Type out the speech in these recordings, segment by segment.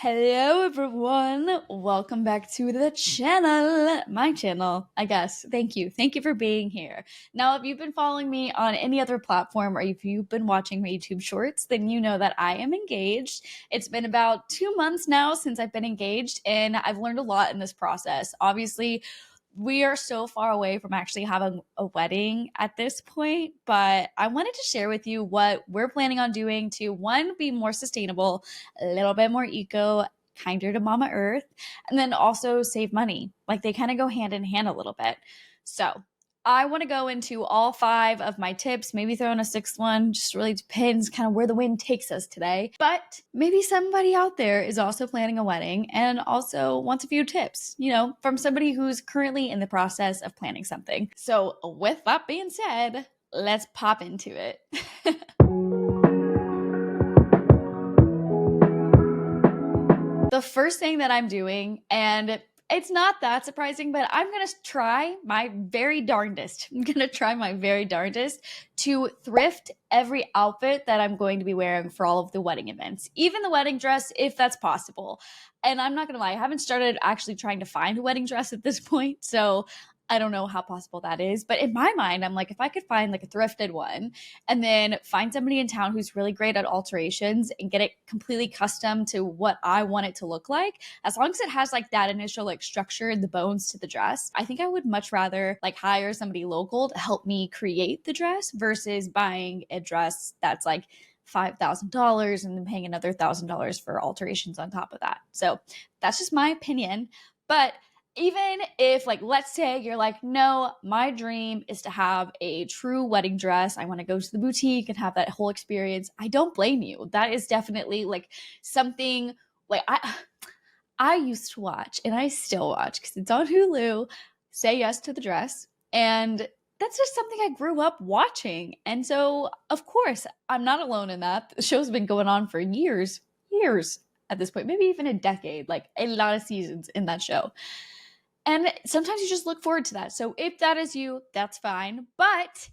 Hello everyone, welcome back to the channel, my channel, I guess. Thank you for being here. Now, if you've been following me on any other platform or if you've been watching my YouTube shorts, then you know that I am engaged. It's been about 2 months now since I've been engaged, and I've learned a lot in this process. Obviously, we are so far away from actually having a wedding at this point, but I wanted to share with you what we're planning on doing to, one, be more sustainable, a little bit more eco, kinder to Mama Earth, and then also save money. Like, they kind of go hand in hand a little bit. So I want to go into all five of my tips, maybe throw in a sixth one, just really depends kind of where the wind takes us today. But maybe somebody out there is also planning a wedding and also wants a few tips, from somebody who's currently in the process of planning something. So with that being said, let's pop into it. The first thing that I'm doing, and it's not that surprising, but I'm going to try my very darndest. I'm going to try my very darndest to thrift every outfit that I'm going to be wearing for all of the wedding events, even the wedding dress, if that's possible. And I'm not going to lie, I haven't started actually trying to find a wedding dress at this point. So I don't know how possible that is. But in my mind, I'm like, if I could find like a thrifted one and then find somebody in town who's really great at alterations and get it completely custom to what I want it to look like, as long as it has like that initial like structure and the bones to the dress, I think I would much rather like hire somebody local to help me create the dress versus buying a dress that's like $5,000 and then paying another $1,000 for alterations on top of that. So that's just my opinion. But even if, like, let's say you're like, no, my dream is to have a true wedding dress. I want to go to the boutique and have that whole experience. I don't blame you. That is definitely like something like I used to watch, and I still watch because it's on Hulu, Say Yes to the Dress. And that's just something I grew up watching. And so, of course, I'm not alone in that. The show's been going on for years at this point, maybe even a decade, like a lot of seasons in that show. And sometimes you just look forward to that. So if that is you, that's fine. But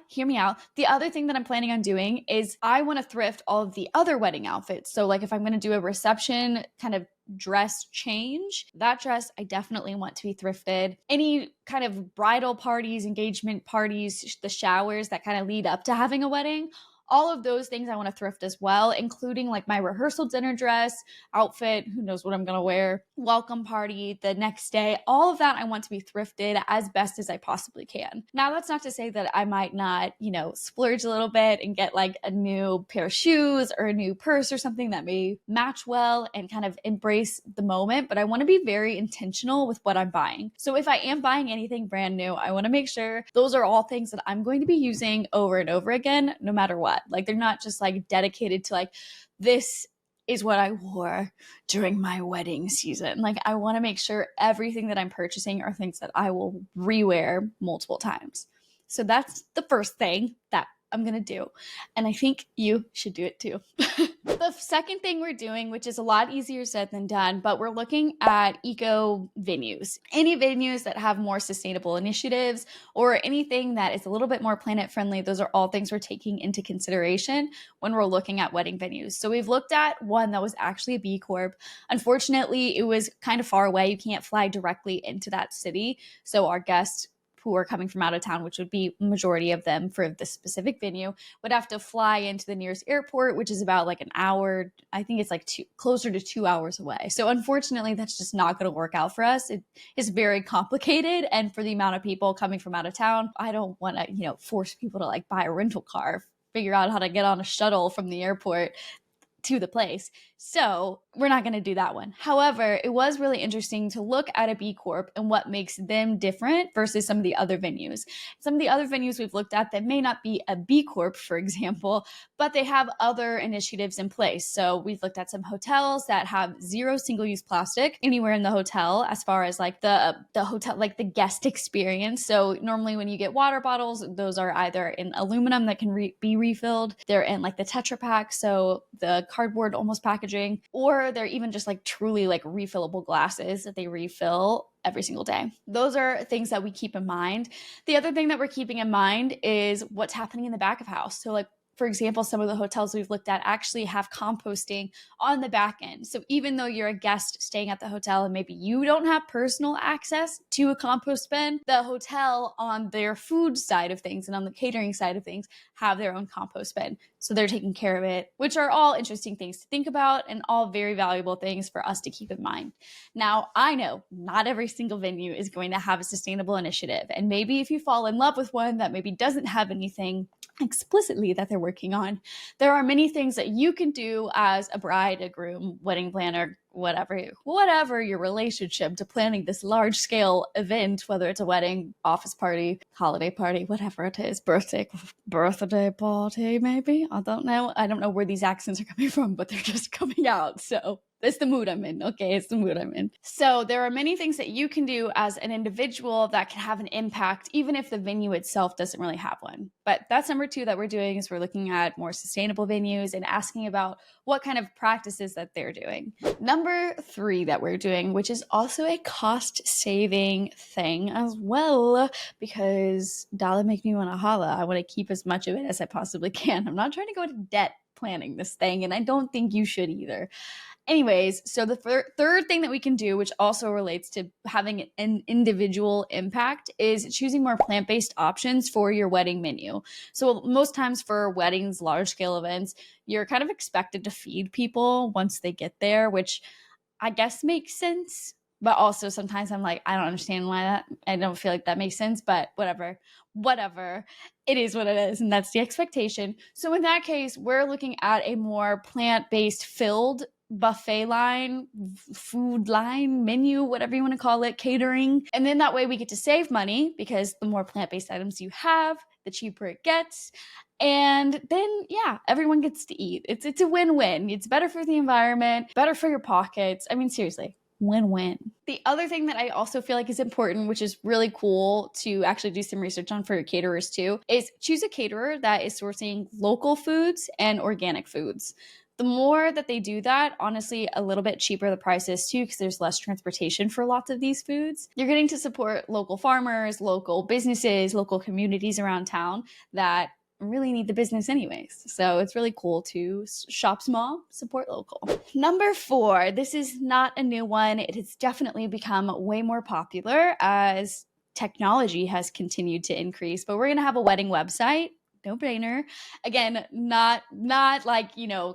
hear me out. The other thing that I'm planning on doing is I want to thrift all of the other wedding outfits. So like if I'm going to do a reception kind of dress change, that dress I definitely want to be thrifted. Any kind of bridal parties, engagement parties, the showers that kind of lead up to having a wedding, all of those things I want to thrift as well, including like my rehearsal dinner dress, outfit, who knows what I'm going to wear, welcome party, the next day, all of that I want to be thrifted as best as I possibly can. Now, that's not to say that I might not, splurge a little bit and get like a new pair of shoes or a new purse or something that may match well and kind of embrace the moment, but I want to be very intentional with what I'm buying. So if I am buying anything brand new, I want to make sure those are all things that I'm going to be using over and over again, no matter what. Like, they're not just like dedicated to like, this is what I wore during my wedding season. Like, I want to make sure everything that I'm purchasing are things that I will rewear multiple times. So that's the first thing that I'm going to do. And I think you should do it too. The second thing we're doing, which is a lot easier said than done, but we're looking at eco venues. Any venues that have more sustainable initiatives or anything that is a little bit more planet friendly, those are all things we're taking into consideration when we're looking at wedding venues. So we've looked at one that was actually a B Corp. Unfortunately, it was kind of far away. You can't fly directly into that city. So our guests who are coming from out of town, which would be majority of them for this specific venue, would have to fly into the nearest airport, which is about like an hour. I think it's like closer to 2 hours away. So unfortunately, that's just not going to work out for us. It is very complicated. And for the amount of people coming from out of town, I don't want to, force people to like buy a rental car, figure out how to get on a shuttle from the airport to the place. So we're not going to do that one. However, it was really interesting to look at a B Corp and what makes them different versus some of the other venues. Some of the other venues we've looked at that may not be a B Corp, for example, but they have other initiatives in place. So we've looked at some hotels that have zero single-use plastic anywhere in the hotel, as far as like the hotel, like the guest experience. So normally when you get water bottles, those are either in aluminum that can be refilled. They're in like the Tetra Pak, so the cardboard almost packaging, or they're even just like truly like refillable glasses that they refill every single day. Those are things that we keep in mind. The other thing that we're keeping in mind is what's happening in the back of house. So like For example, some of the hotels we've looked at actually have composting on the back end. So even though you're a guest staying at the hotel and maybe you don't have personal access to a compost bin, the hotel on their food side of things and on the catering side of things have their own compost bin. So they're taking care of it, which are all interesting things to think about and all very valuable things for us to keep in mind. Now, I know not every single venue is going to have a sustainable initiative. And maybe if you fall in love with one that maybe doesn't have anything explicitly that they're working on, there are many things that you can do as a bride, a groom, wedding planner, whatever your relationship to planning this large scale event, whether it's a wedding, office party, holiday party, whatever it is, birthday party, maybe. I don't know where these accents are coming from, but they're just coming out. So it's the mood I'm in. Okay, it's the mood I'm in. So there are many things that you can do as an individual that can have an impact, even if the venue itself doesn't really have one. But that's number 2 that we're doing, is we're looking at more sustainable venues and asking about what kind of practices that they're doing. Number 3 that we're doing, which is also a cost-saving thing as well, because dollar make me want to holla. I want to keep as much of it as I possibly can. I'm not trying to go into debt planning this thing, and I don't think you should either. Anyways, so the third thing that we can do, which also relates to having an individual impact, is choosing more plant-based options for your wedding menu. So most times for weddings, large-scale events, you're kind of expected to feed people once they get there, which I guess makes sense. But also sometimes I'm like, I don't understand I don't feel like that makes sense, but whatever. It is what it is, and that's the expectation. So in that case, we're looking at a more plant-based filled buffet line, food line, menu, whatever you want to call it, catering. And then that way we get to save money, because the more plant-based items you have, the cheaper it gets. And then, yeah, everyone gets to eat. It's a win-win. It's better for the environment, better for your pockets. I mean, seriously, win-win. The other thing that I also feel like is important, which is really cool to actually do some research on for your caterers too, is choose a caterer that is sourcing local foods and organic foods. The more that they do that, honestly, a little bit cheaper the price is too, because there's less transportation for lots of these foods. You're getting to support local farmers, local businesses, local communities around town that really need the business anyways. So it's really cool to shop small, support local. Number 4, this is not a new one. It has definitely become way more popular as technology has continued to increase, but we're going to have a wedding website. No brainer. Again, not like,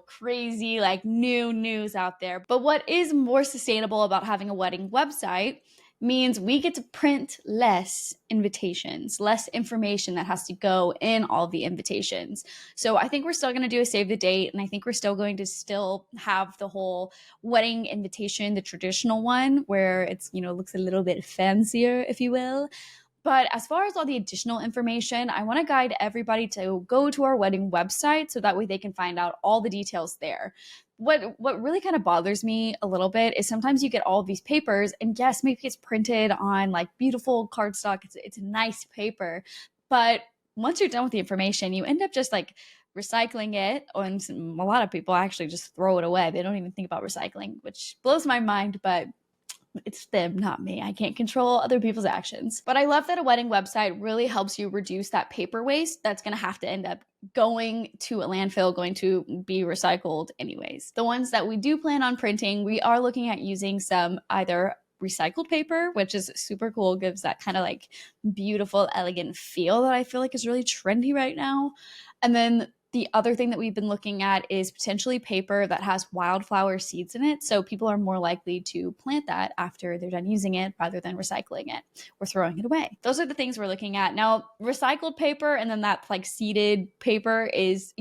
crazy, like new news out there. But what is more sustainable about having a wedding website means we get to print less invitations, less information that has to go in all the invitations. So I think we're still going to do a save the date, and I think we're still going to have the whole wedding invitation, the traditional one, where it's, looks a little bit fancier, if you will. But as far as all the additional information, I want to guide everybody to go to our wedding website so that way they can find out all the details there. What really kind of bothers me a little bit is sometimes you get all of these papers, and yes, maybe it's printed on like beautiful cardstock. It's a nice paper, but once you're done with the information, you end up just like recycling it, and a lot of people actually just throw it away. They don't even think about recycling, which blows my mind, but it's them, not me. I can't control other people's actions. But I love that a wedding website really helps you reduce that paper waste that's going to have to end up going to a landfill, going to be recycled anyways. The ones that we do plan on printing, we are looking at using some either recycled paper, which is super cool, gives that kind of like beautiful, elegant feel that I feel like is really trendy right now. And then the other thing that we've been looking at is potentially paper that has wildflower seeds in it. So people are more likely to plant that after they're done using it rather than recycling it or throwing it away. Those are the things we're looking at. Now, recycled paper and then that like seeded paper is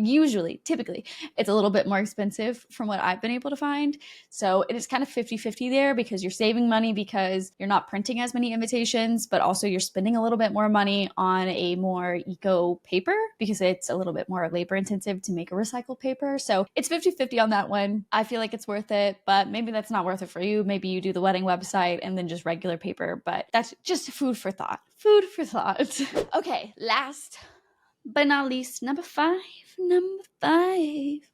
typically, it's a little bit more expensive from what I've been able to find. So it is kind of 50-50 there, because you're saving money because you're not printing as many invitations, but also you're spending a little bit more money on a more eco paper because it's a little bit more labor intensive to make a recycled paper. So it's 50-50 on that one. I feel like it's worth it, but maybe that's not worth it for you. Maybe you do the wedding website and then just regular paper, but that's just food for thought. Okay, last but not least, number five.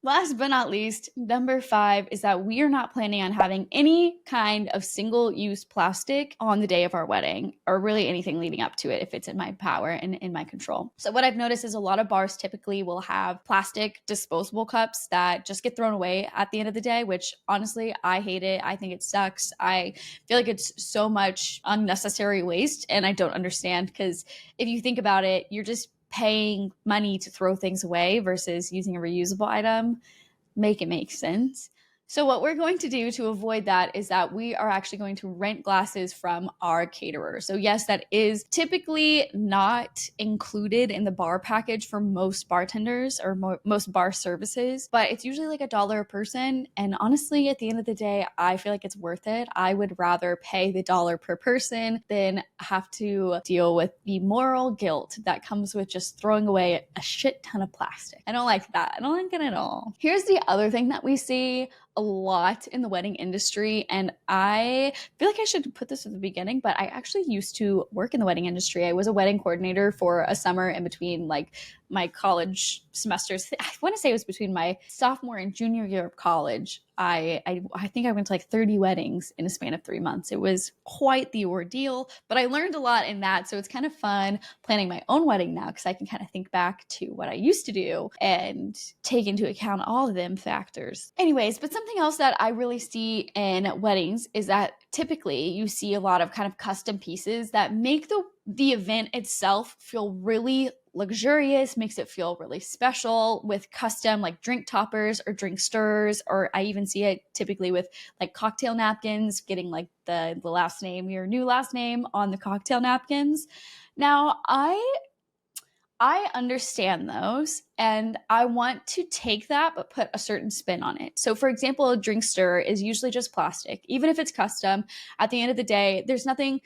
Last but not least, number five is that we are not planning on having any kind of single-use plastic on the day of our wedding, or really anything leading up to it if it's in my power and in my control. So what I've noticed is a lot of bars typically will have plastic disposable cups that just get thrown away at the end of the day, which honestly, I hate it. I think it sucks. I feel like it's so much unnecessary waste, and I don't understand, because if you think about it, you're just paying money to throw things away versus using a reusable item. Make it make sense. So what we're going to do to avoid that is that we are actually going to rent glasses from our caterer. So yes, that is typically not included in the bar package for most bartenders or most bar services, but it's usually like $1 a person. And honestly, at the end of the day, I feel like it's worth it. I would rather pay the $1 per person than have to deal with the moral guilt that comes with just throwing away a shit ton of plastic. I don't like that. I don't like it at all. Here's the other thing that we see a lot in the wedding industry, and I feel like I should put this at the beginning, but I actually used to work in the wedding industry. I was a wedding coordinator for a summer in between like my college semesters. I want to say it was between my sophomore and junior year of college. I think I went to like 30 weddings in a span of 3 months. It was quite the ordeal, but I learned a lot in that. So it's kind of fun planning my own wedding now, because I can kind of think back to what I used to do and take into account all of them factors. Anyways, but something else that I really see in weddings is that typically you see a lot of kind of custom pieces that make the event itself feel really luxurious, makes it feel really special, with custom like drink toppers or drink stirrers, or I even see it typically with like cocktail napkins, getting like the last name, your new last name on the cocktail napkins. Now, I understand those, and I want to take that but put a certain spin on it. So for example, a drink stirrer is usually just plastic. Even if it's custom, at the end of the day, there's nothing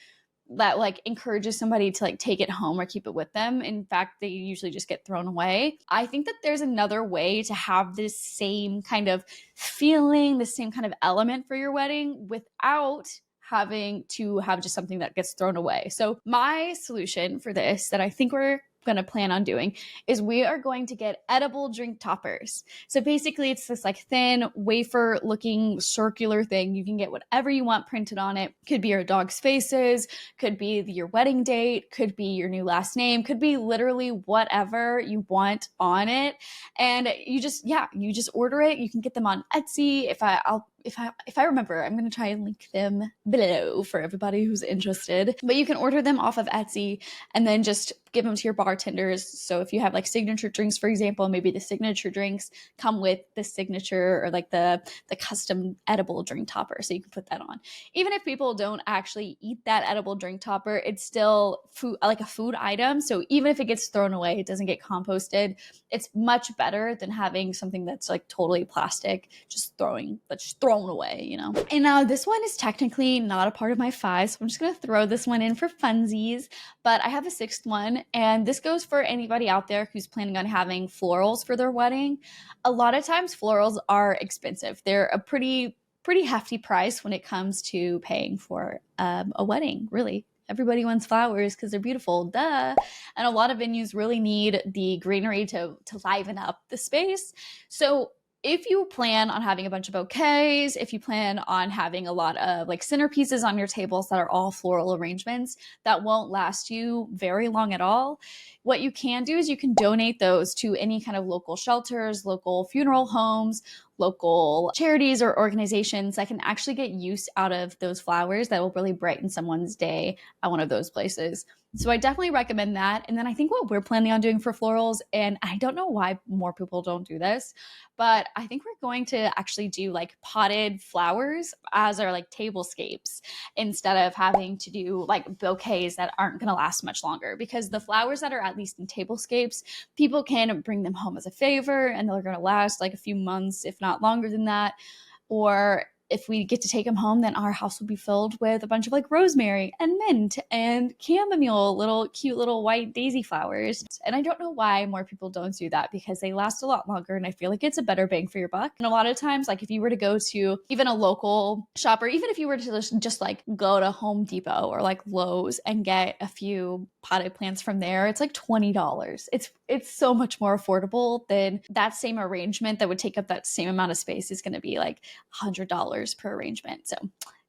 that like encourages somebody to like take it home or keep it with them. In fact, they usually just get thrown away. I think that there's another way to have this same kind of feeling, the same kind of element for your wedding without having to have just something that gets thrown away. So my solution for this that I think we're going to plan on doing is we are going to get edible drink toppers. So basically it's this like thin wafer looking circular thing. You can get whatever you want printed on it. Could be your dog's faces, could be your wedding date, could be your new last name, could be literally whatever you want on it. And you just order it. You can get them on Etsy. If I remember, I'm going to try and link them below for everybody who's interested. But you can order them off of Etsy and then just give them to your bartenders. So if you have like signature drinks, for example, maybe the signature drinks come with the signature or like the custom edible drink topper. So you can put that on. Even if people don't actually eat that edible drink topper, it's still food, like a food item. So even if it gets thrown away, it doesn't get composted. It's much better than having something that's like totally plastic, just thrown away, you know? And now this one is technically not a part of my 5, so I'm just gonna throw this one in for funsies, but I have a 6th one, and this goes for anybody out there who's planning on having florals for their wedding. A lot of times florals are expensive. They're a pretty hefty price when it comes to paying for a wedding, really. Everybody wants flowers because they're beautiful, duh. And a lot of venues really need the greenery to liven up the space. So if you plan on having a bunch of bouquets, if you plan on having a lot of like centerpieces on your tables that are all floral arrangements that won't last you very long at all, what you can do is you can donate those to any kind of local shelters, local funeral homes, local charities or organizations that can actually get use out of those flowers that will really brighten someone's day at one of those places. So I definitely recommend that. And then I think what we're planning on doing for florals, and I don't know why more people don't do this, but I think we're going to actually do like potted flowers as our like tablescapes instead of having to do like bouquets that aren't going to last much longer, because the flowers that are at least in tablescapes, people can bring them home as a favor and they're going to last like a few months, if not longer than that. Or if we get to take them home, then our house will be filled with a bunch of like rosemary and mint and chamomile, cute little white daisy flowers. And I don't know why more people don't do that, because they last a lot longer and I feel like it's a better bang for your buck. And a lot of times, like if you were to go to even a local shop, or even if you were to just like go to Home Depot or like Lowe's and get a few potted plants from there, it's like $20. It's so much more affordable than that same arrangement that would take up that same amount of space is going to be like $100 per arrangement. So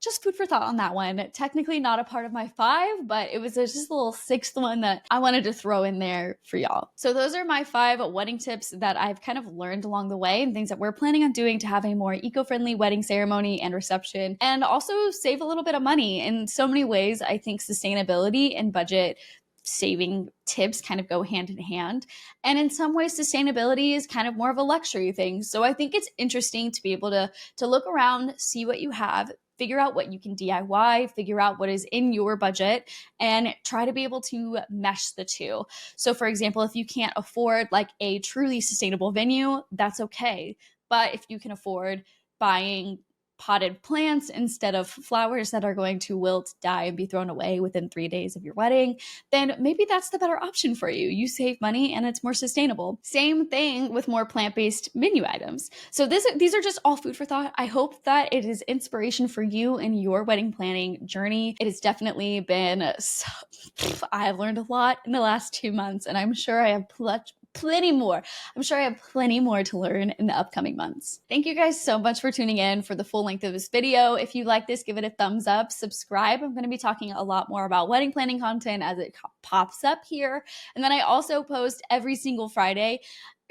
just food for thought on that one. Technically not a part of my 5, but it was just a little 6th one that I wanted to throw in there for y'all. So those are my 5 wedding tips that I've kind of learned along the way and things that we're planning on doing to have a more eco-friendly wedding ceremony and reception, and also save a little bit of money. In so many ways, I think sustainability and budget saving tips kind of go hand in hand. And in some ways, sustainability is kind of more of a luxury thing. So I think it's interesting to be able to look around, see what you have, figure out what you can DIY, figure out what is in your budget, and try to be able to mesh the two. So for example, if you can't afford like a truly sustainable venue, that's okay. But if you can afford buying potted plants instead of flowers that are going to wilt, die, and be thrown away within 3 days of your wedding, then maybe that's the better option for you. You save money and it's more sustainable. Same thing with more plant-based menu items. So these are just all food for thought. I hope that it is inspiration for you in your wedding planning journey. It has definitely been, I've learned a lot in the last 2 months, and I'm sure I have plenty more. I'm sure I have plenty more to learn in the upcoming months. Thank you guys so much for tuning in for the full length of this video. If you like this, give it a thumbs up, subscribe. I'm going to be talking a lot more about wedding planning content as it pops up here. And then I also post every single Friday,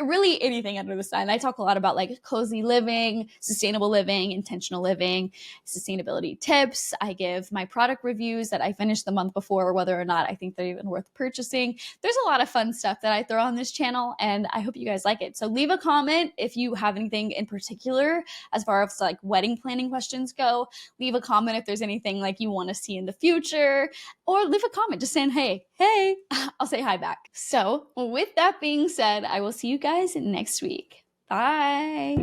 really anything under the sun. I talk a lot about like cozy living, sustainable living, intentional living, sustainability tips. I give my product reviews that I finished the month before, whether or not I think they're even worth purchasing. There's a lot of fun stuff that I throw on this channel, and I hope you guys like it. So leave a comment if you have anything in particular as far as like wedding planning questions go. Leave a comment if there's anything like you want to see in the future, or leave a comment just saying, hey, I'll say hi back. So with that being said, I will see you guys next week. Bye.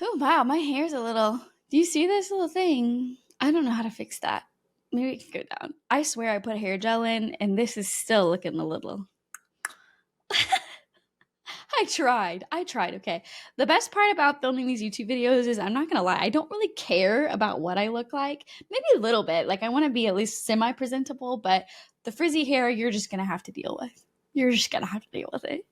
Oh, wow, my hair's a little, do you see this little thing? I don't know how to fix that. Maybe it can go down. I swear I put hair gel in, and this is still looking a little. I tried, okay. The best part about filming these YouTube videos is, I'm not gonna lie, I don't really care about what I look like. Maybe a little bit, like I wanna be at least semi-presentable, but the frizzy hair, you're just gonna have to deal with. You're just gonna have to deal with it.